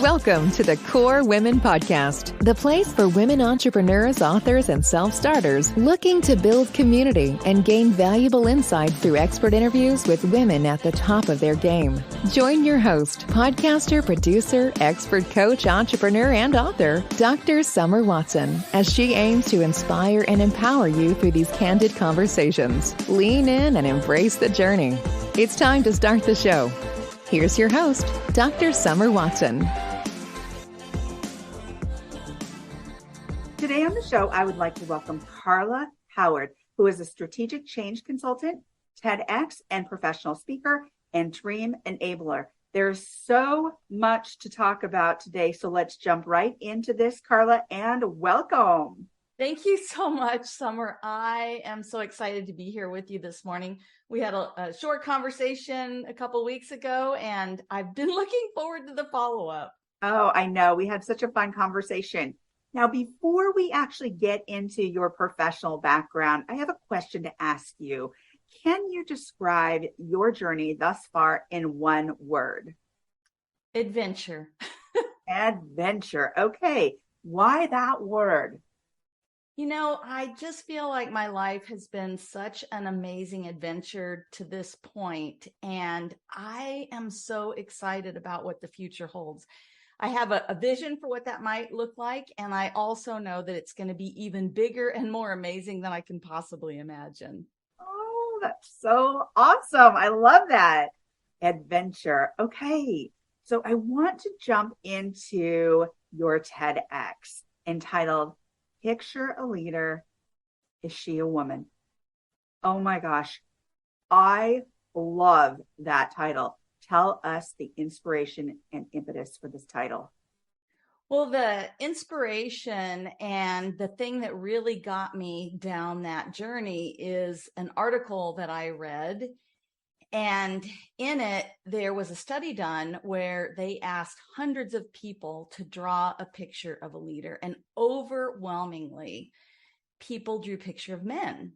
Welcome to the Core Women Podcast, the place for women entrepreneurs, authors, and self-starters looking to build community and gain valuable insight through expert interviews with women at the top of their game. Join your host, podcaster, producer, expert coach, entrepreneur, and author, Dr. Summer Watson, as she aims to inspire and empower you through these candid conversations. Lean in and embrace the journey. It's time to start the show. Here's your host, Dr. Summer Watson. Today on the show, I would like to welcome Carla Howard, who is a strategic change consultant, TEDx and professional speaker, and dream enabler. There's so much to talk about today, so let's jump right into this, Carla, and welcome. Thank you so much, Summer. I am so excited to be here with you this morning. We had a short conversation a couple weeks ago, and I've been looking forward to the follow-up. Oh, I know. We had such a fun conversation. Now, before we actually get into your professional background, I have a question to ask you. Can you describe your journey thus far in one word? Adventure. Adventure. Okay. Why that word? You know, I just feel like my life has been such an amazing adventure to this point, and I am so excited about what the future holds. I have a vision for what that might look like, and I also know that it's going to be even bigger and more amazing than I can possibly imagine. Oh, that's so awesome. I love that. Adventure. Okay. So I want to jump into your TEDx entitled, Picture a Leader. Is she a woman? Oh my gosh. I love that title. Tell us the inspiration and impetus for this title. Well, the inspiration and the thing that really got me down that journey is an article that I read. And in it, there was a study done where they asked hundreds of people to draw a picture of a leader. And overwhelmingly, people drew a picture of men.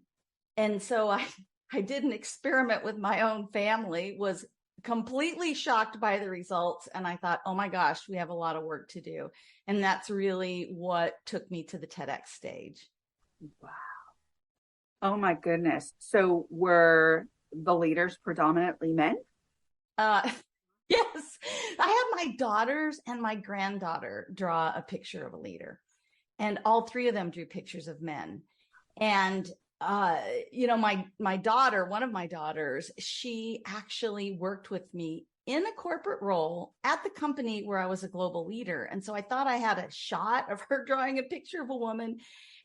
And so I did an experiment with my own family, was completely shocked by the results. And I thought, oh my gosh, we have a lot of work to do. And that's really what took me to the TEDx stage. Wow. Oh my goodness. So were the leaders predominantly men? Yes. I had my daughters and my granddaughter draw a picture of a leader. And all three of them drew pictures of men. And my daughter, one of my daughters, she actually worked with me in a corporate role at the company where I was a global leader. And so I thought I had a shot of her drawing a picture of a woman.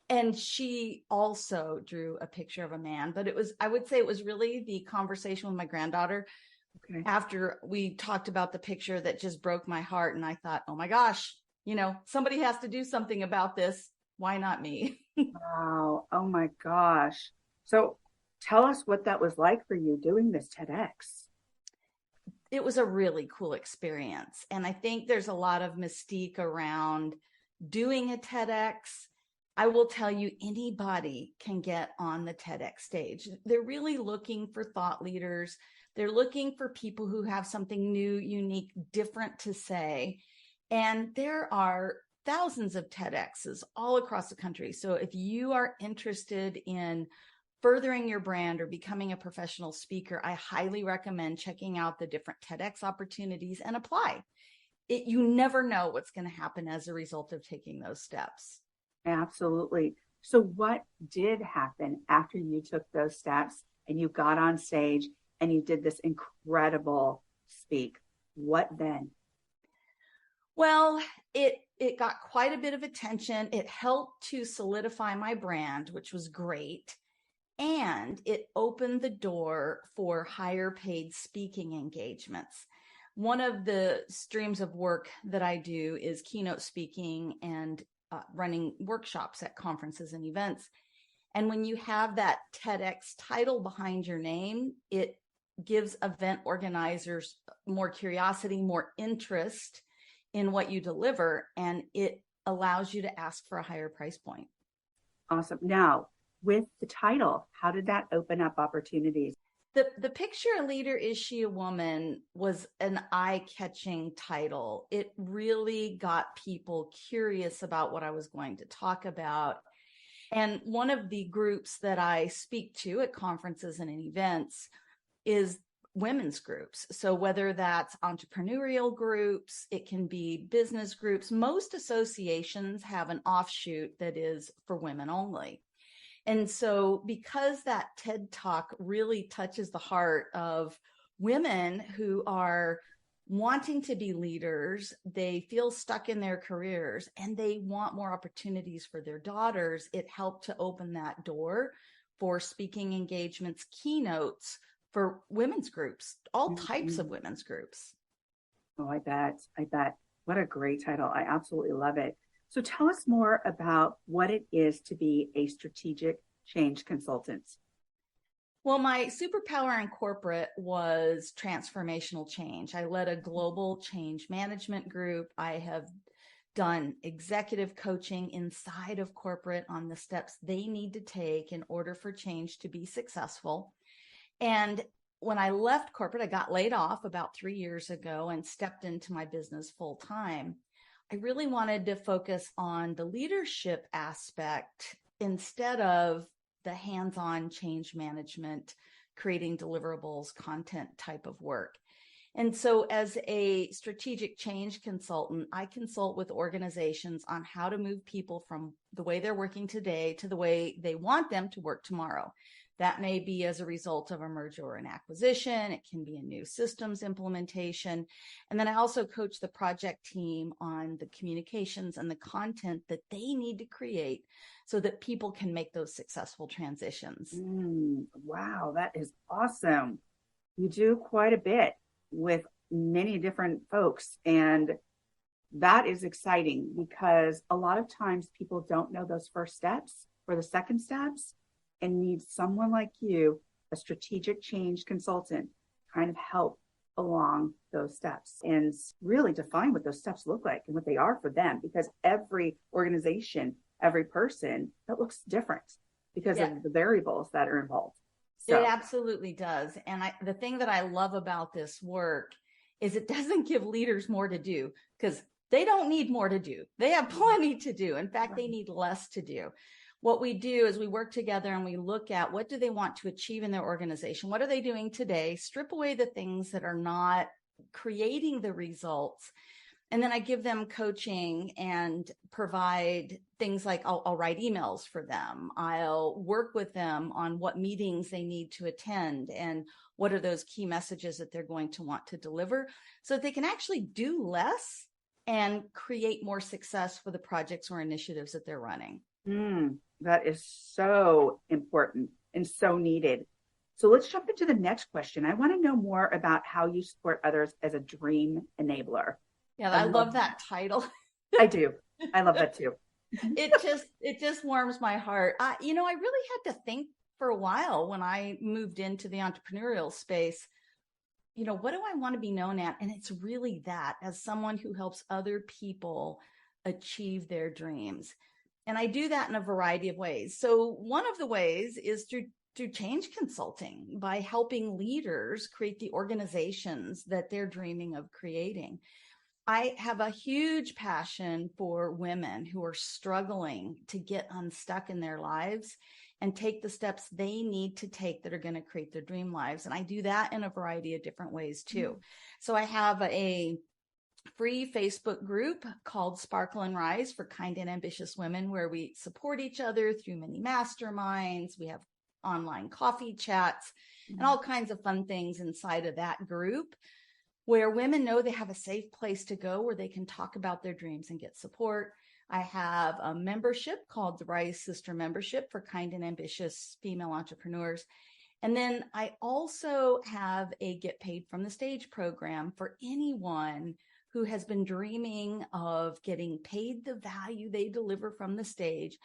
And she also drew a picture of a man. But I would say it was really the conversation with my granddaughter after we talked about the picture that just broke my heart. And I thought, oh my gosh, somebody has to do something about this. Why not me? Wow. Oh my gosh. So tell us what that was like for you doing this TEDx. It was a really cool experience. And I think there's a lot of mystique around doing a TEDx. I will tell you, anybody can get on the TEDx stage. They're really looking for thought leaders. They're looking for people who have something new, unique, different to say. And there are thousands of TEDx's all across the country. So if you are interested in furthering your brand or becoming a professional speaker, I highly recommend checking out the different TEDx opportunities and apply. You never know what's going to happen as a result of taking those steps. Absolutely. So what did happen after you took those steps and you got on stage and you did this incredible speak? What then? Well, it got quite a bit of attention. It helped to solidify my brand, which was great. And it opened the door for higher paid speaking engagements. One of the streams of work that I do is keynote speaking and running workshops at conferences and events. And when you have that TEDx title behind your name, it gives event organizers more curiosity, more interest in what you deliver, and it allows you to ask for a higher price point. Awesome. Now, with the title, how did that open up opportunities? The Picture a Leader, Is She a Woman was an eye-catching title. It really got people curious about what I was going to talk about. And one of the groups that I speak to at conferences and in events is women's groups. So whether that's entrepreneurial groups, it can be business groups. Most associations have an offshoot that is for women only. And so because that TED Talk really touches the heart of women who are wanting to be leaders, they feel stuck in their careers and they want more opportunities for their daughters, it helped to open that door for speaking engagements, keynotes for women's groups, all types of women's groups. Oh, I bet. What a great title. I absolutely love it. So tell us more about what it is to be a strategic change consultant. Well, my superpower in corporate was transformational change. I led a global change management group. I have done executive coaching inside of corporate on the steps they need to take in order for change to be successful. And when I left corporate, I got laid off about 3 years ago and stepped into my business full time. I really wanted to focus on the leadership aspect instead of the hands-on change management, creating deliverables, content type of work. And so as a strategic change consultant, I consult with organizations on how to move people from the way they're working today to the way they want them to work tomorrow. That may be as a result of a merger or an acquisition. It can be a new systems implementation. And then I also coach the project team on the communications and the content that they need to create so that people can make those successful transitions. Wow, that is awesome. You do quite a bit with many different folks. And that is exciting because a lot of times people don't know those first steps or the second steps and need someone like you, a strategic change consultant, kind of help along those steps and really define what those steps look like and what they are for them, because every organization, every person, that looks different because of the variables that are involved. So. It absolutely does. And the thing that I love about this work is it doesn't give leaders more to do because they don't need more to do. They have plenty to do. In fact, they need less to do. What we do is we work together and we look at what do they want to achieve in their organization? What are they doing today? Strip away the things that are not creating the results. And then I give them coaching and provide things like I'll write emails for them. I'll work with them on what meetings they need to attend and what are those key messages that they're going to want to deliver so that they can actually do less and create more success for the projects or initiatives that they're running. That is so important and so needed. So let's jump into the next question. I want to know more about how you support others as a dream enabler. Yeah, I love that title. I do. I love that too. It just warms my heart. I really had to think for a while when I moved into the entrepreneurial space. What do I want to be known at? And it's really that, as someone who helps other people achieve their dreams. And I do that in a variety of ways. So one of the ways is through change consulting, by helping leaders create the organizations that they're dreaming of creating. I have a huge passion for women who are struggling to get unstuck in their lives and take the steps they need to take that are going to create their dream lives. And I do that in a variety of different ways too. So I have a free Facebook group called Sparkle and Rise for Kind and Ambitious Women, where we support each other through many masterminds. We have online coffee chats and all kinds of fun things inside of that group, where women know they have a safe place to go where they can talk about their dreams and get support. I have a membership called the Rise Sister Membership for kind and ambitious female entrepreneurs. And then I also have a Get Paid from the Stage program for anyone who has been dreaming of getting paid the value they deliver from the stage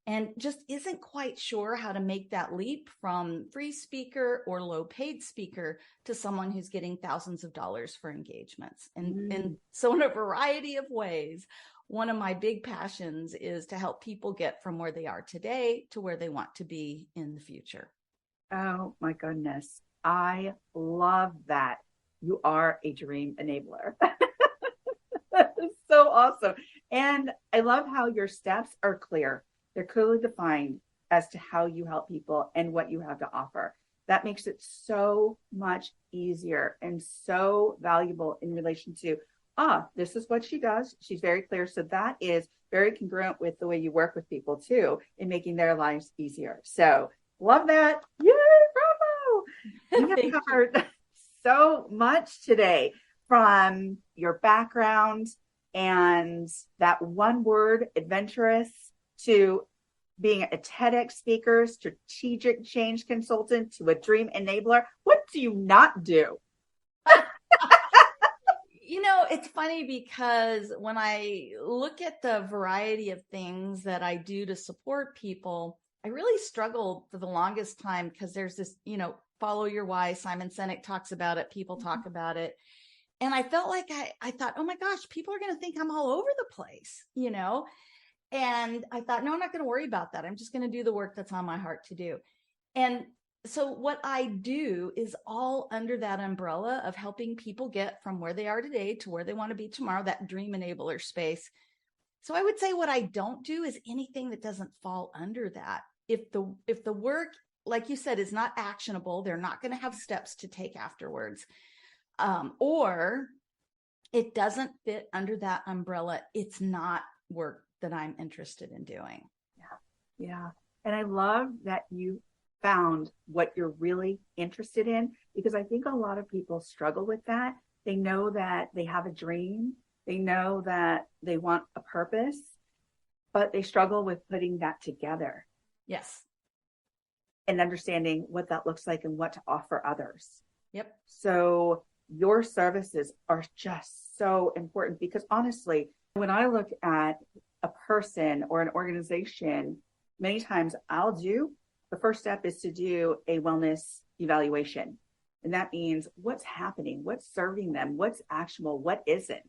and just isn't quite sure how to make that leap from free speaker or low paid speaker to someone who's getting thousands of dollars for engagements. And so in a variety of ways, one of my big passions is to help people get from where they are today to where they want to be in the future. Oh my goodness. I love that. You are a dream enabler. That is so awesome. And I love how your steps are clear. They're clearly defined as to how you help people and what you have to offer. That makes it so much easier and so valuable in relation to, this is what she does. She's very clear. So that is very congruent with the way you work with people too, in making their lives easier. So love that. Yay, bravo. We have covered so much today, from your background and that one word, adventurous, to being a TEDx speaker, strategic change consultant, to a dream enabler. What do you not do? It's funny because when I look at the variety of things that I do to support people, I really struggled for the longest time because there's this, follow your why. Simon Sinek talks about it. People talk about it. And I felt like I thought, oh my gosh, people are going to think I'm all over the place, And I thought, no, I'm not going to worry about that. I'm just going to do the work that's on my heart to do. And so what I do is all under that umbrella of helping people get from where they are today to where they want to be tomorrow, that dream enabler space. So I would say what I don't do is anything that doesn't fall under that. If the work, like you said, is not actionable, they're not going to have steps to take afterwards, or it doesn't fit under that umbrella, it's not work that I'm interested in doing. Yeah. And I love that you found what you're really interested in, because I think a lot of people struggle with that. They know that they have a dream. They know that they want a purpose, but they struggle with putting that together. Yes. And understanding what that looks like and what to offer others. Yep. So your services are just so important, because honestly, when I look at a person or an organization, many times the first step is to do a wellness evaluation. And that means what's happening, what's serving them, what's actionable, what isn't.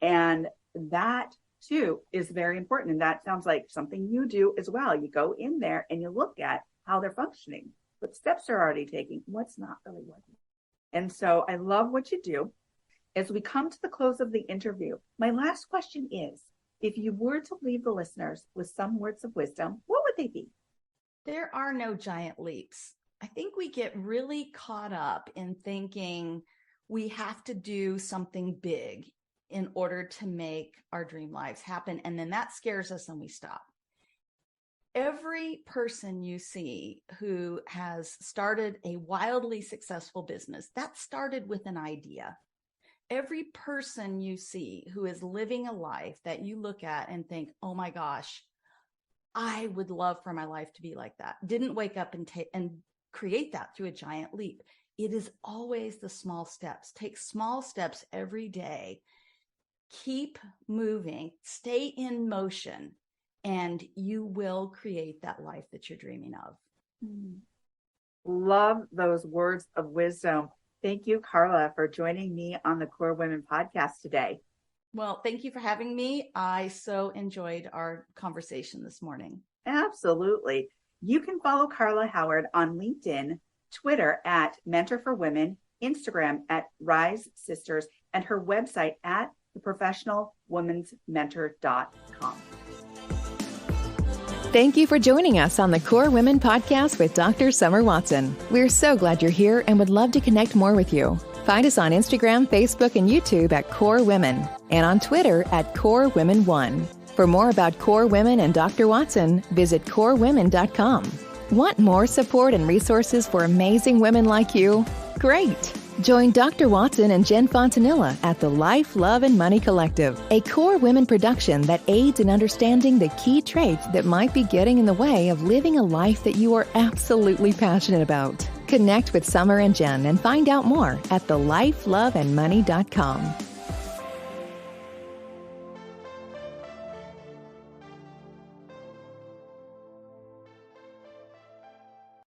And that too is very important. And that sounds like something you do as well. You go in there and you look at how they're functioning, what steps they're already taking, what's not really working. And so I love what you do. As we come to the close of the interview, my last question is, if you were to leave the listeners with some words of wisdom, what would they be? There are no giant leaps. I think we get really caught up in thinking we have to do something big in order to make our dream lives happen. And then that scares us and we stop. Every person you see who has started a wildly successful business, that started with an idea. Every person you see who is living a life that you look at and think, oh my gosh, I would love for my life to be like that, didn't wake up and create that through a giant leap. It is always the small steps. Take small steps every day. Keep moving, stay in motion, and you will create that life that you're dreaming of. Love those words of wisdom. Thank you, Carla, for joining me on the Core Women podcast today. Well, thank you for having me. I so enjoyed our conversation this morning. Absolutely. You can follow Carla Howard on LinkedIn, Twitter at Mentor for Women, Instagram at Rise Sisters, and her website at theprofessionalwomensmentor.com. Thank you for joining us on the Core Women podcast with Dr. Summer Watson. We're so glad you're here and would love to connect more with you. Find us on Instagram, Facebook, and YouTube at Core Women, and on Twitter at Core Women 1. For more about Core Women and Dr. Watson, visit corewomen.com. Want more support and resources for amazing women like you? Great! Join Dr. Watson and Jen Fontanilla at the Life, Love, and Money Collective, a Core Women production that aids in understanding the key traits that might be getting in the way of living a life that you are absolutely passionate about. Connect with Summer and Jen and find out more at thelifeloveandmoney.com.